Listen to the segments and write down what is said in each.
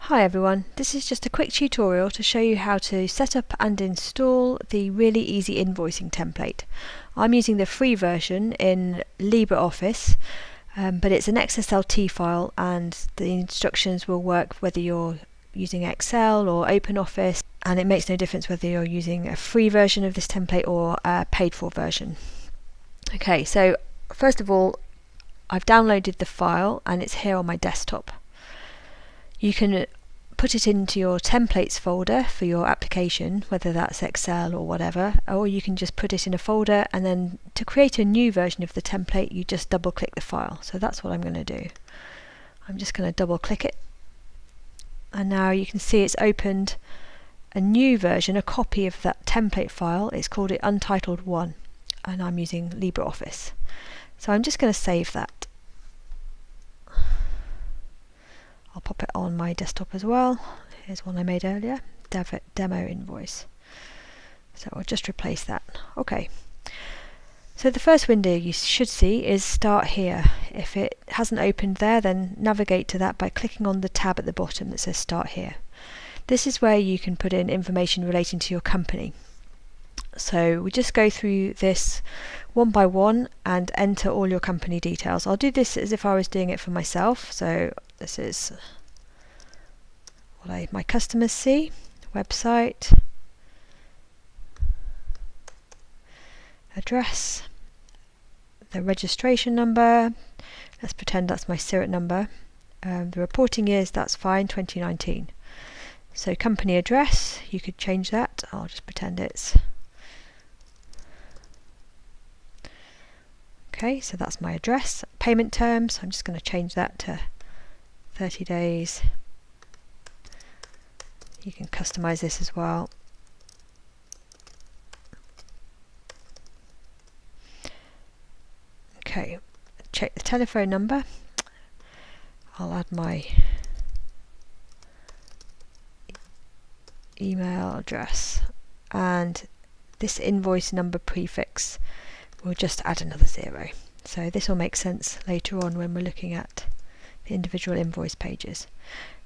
Hi everyone, this is just a quick tutorial to show you how to set up and install the really easy invoicing template. I'm using the free version in LibreOffice, but it's an XSLT file and the instructions will work whether you're using Excel or OpenOffice, and it makes no difference whether you're using a free version of this template or a paid for version. Okay, so first of all, I've downloaded the file and it's here on my desktop. You can put it into your templates folder for your application, whether that's Excel or whatever, or you can just put it in a folder, and then to create a new version of the template you just double click the file. So that's what I'm going to do. I'm just going to double click it, and now you can see it's opened a new version, a copy of that template file. It's called it Untitled 1 and I'm using LibreOffice. So I'm just going to save that. I'll pop it on my desktop as well. Here's one I made earlier, demo invoice. So I'll just replace that. Okay. So the first window you should see is Start Here. If it hasn't opened there, then navigate to that by clicking on the tab at the bottom that says Start Here. This is where you can put in information relating to your company. So we just go through this one by one and enter all your company details. I'll do this as if I was doing it for myself. So this is what my customers see, website, address, the registration number, let's pretend that's my SIRIT number, the reporting years, that's fine, 2019. So company address, you could change that, I'll just pretend it's okay, so that's my address. Payment terms, I'm just going to change that to 30 days. You can customize this as well. Okay, check the telephone number. I'll add my email address, and this invoice number prefix, we'll just add another 0. So this will make sense later on when we're looking at the individual invoice pages.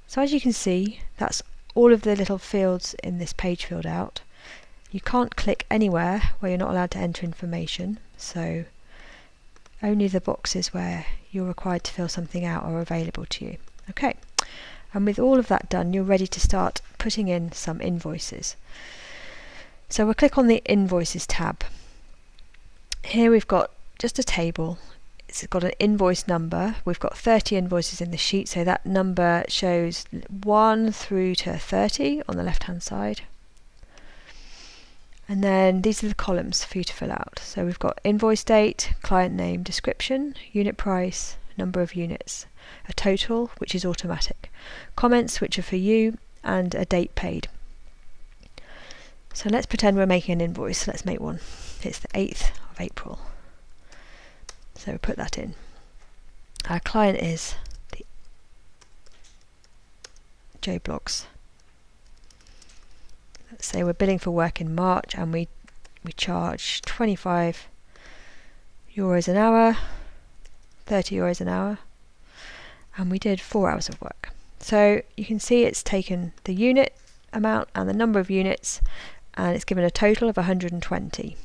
So as you can see, that's all of the little fields in this page filled out. You can't click anywhere where you're not allowed to enter information, so only the boxes where you're required to fill something out are available to you. Okay, and with all of that done, you're ready to start putting in some invoices. So we'll click on the Invoices tab. Here we've got just a table. It's got an invoice number. We've got 30 invoices in the sheet, so that number shows 1 through to 30 on the left hand side. And then these are the columns for you to fill out. So we've got invoice date, client name, description, unit price, number of units, a total, which is automatic, comments, which are for you, and a date paid. So let's pretend we're making an invoice. Let's make one. It's the 8th of April. So we'll put that in. Our client is the JBlogs. Let's say we're billing for work in March and we charge 25 euros an hour, 30 euros an hour, and we did 4 hours of work. So you can see it's taken the unit amount and the number of units, and it's given a total of 120.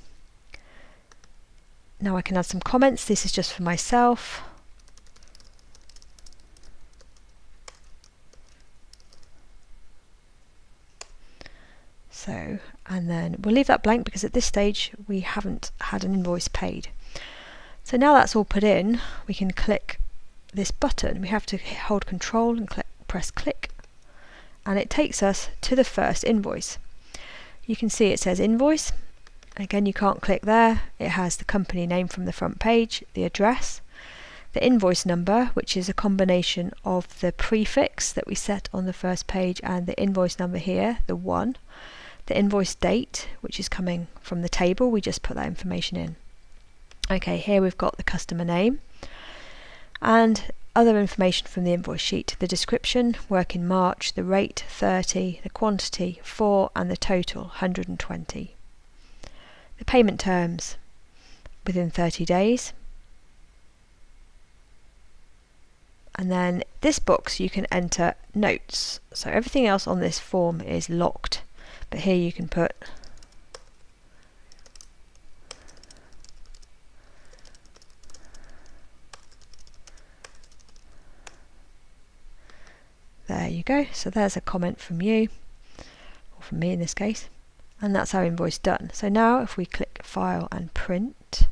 Now I can add some comments. This is just for myself. So, and then we'll leave that blank because at this stage we haven't had an invoice paid. So now that's all put in, we can click this button. We have to hold Control and press click, and it takes us to the first invoice. You can see it says invoice. Again, you can't click there. It has the company name from the front page, the address, the invoice number, which is a combination of the prefix that we set on the first page and the invoice number here, the 1, the invoice date, which is coming from the table. We just put that information in. Okay, here we've got the customer name and other information from the invoice sheet, the description, work in March, the rate 30, the quantity 4, and the total 120. The payment terms within 30 days, and then this box you can enter notes. So everything else on this form is locked, but here you can put there you go. So there's a comment from you, or from me in this case, and that's our invoice done. So now if we click File and Print,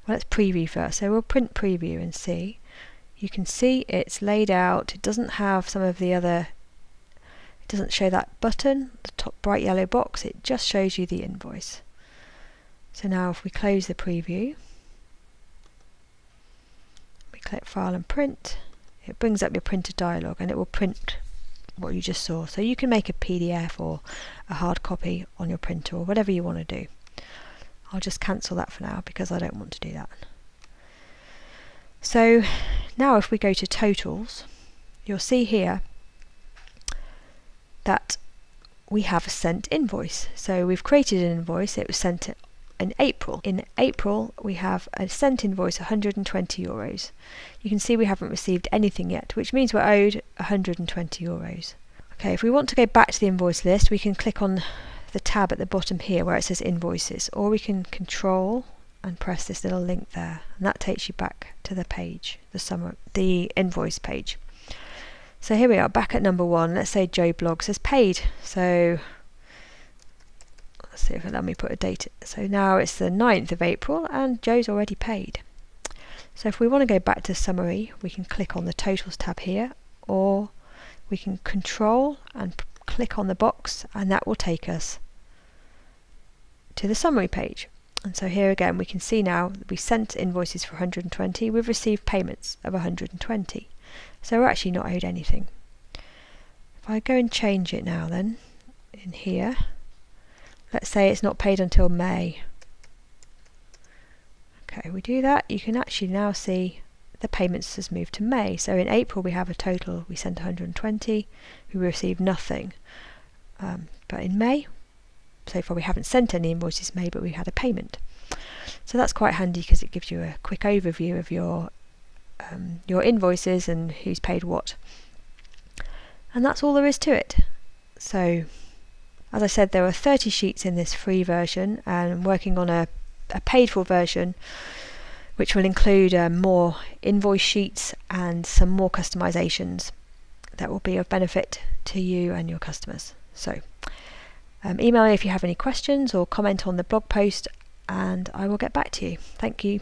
well, let's preview first. So we'll print preview and see. You can see it's laid out. It doesn't have some of the other, it doesn't show that button, the top bright yellow box. It just shows you the invoice. So now if we close the preview, we click File and Print, it brings up your printer dialog and it will print what you just saw. So you can make a PDF or a hard copy on your printer or whatever you want to do. I'll just cancel that for now because I don't want to do that. So now if we go to totals, you'll see here that we have a sent invoice. So we've created an invoice, it was sent in April. In April we have a sent invoice, 120 euros. You can see we haven't received anything yet, which means we're owed 120 euros. Okay, if we want to go back to the invoice list, we can click on the tab at the bottom here where it says invoices, or we can control and press this little link there, and that takes you back to the page, the invoice page. So here we are back at number 1. Let's say Joe Bloggs has paid. So let's see if it'll let me put a date. So now it's the 9th of April and Joe's already paid. So if we want to go back to summary, we can click on the totals tab here, or we can control and click on the box, and that will take us to the summary page. And so here again we can see now that we sent invoices for 120, we've received payments of 120. So we're actually not owed anything. If I go and change it now then, in here, let's say it's not paid until May. Okay, we do that, you can actually now see the payments has moved to May. So in April we have a total, we sent 120, we received nothing. But in May, so far we haven't sent any invoices May, but we had a payment. So that's quite handy because it gives you a quick overview of your invoices and who's paid what. And that's all there is to it. So as I said, there are 30 sheets in this free version, and I'm working on a paid for version which will include more invoice sheets and some more customizations that will be of benefit to you and your customers. So email me if you have any questions or comment on the blog post and I will get back to you. Thank you.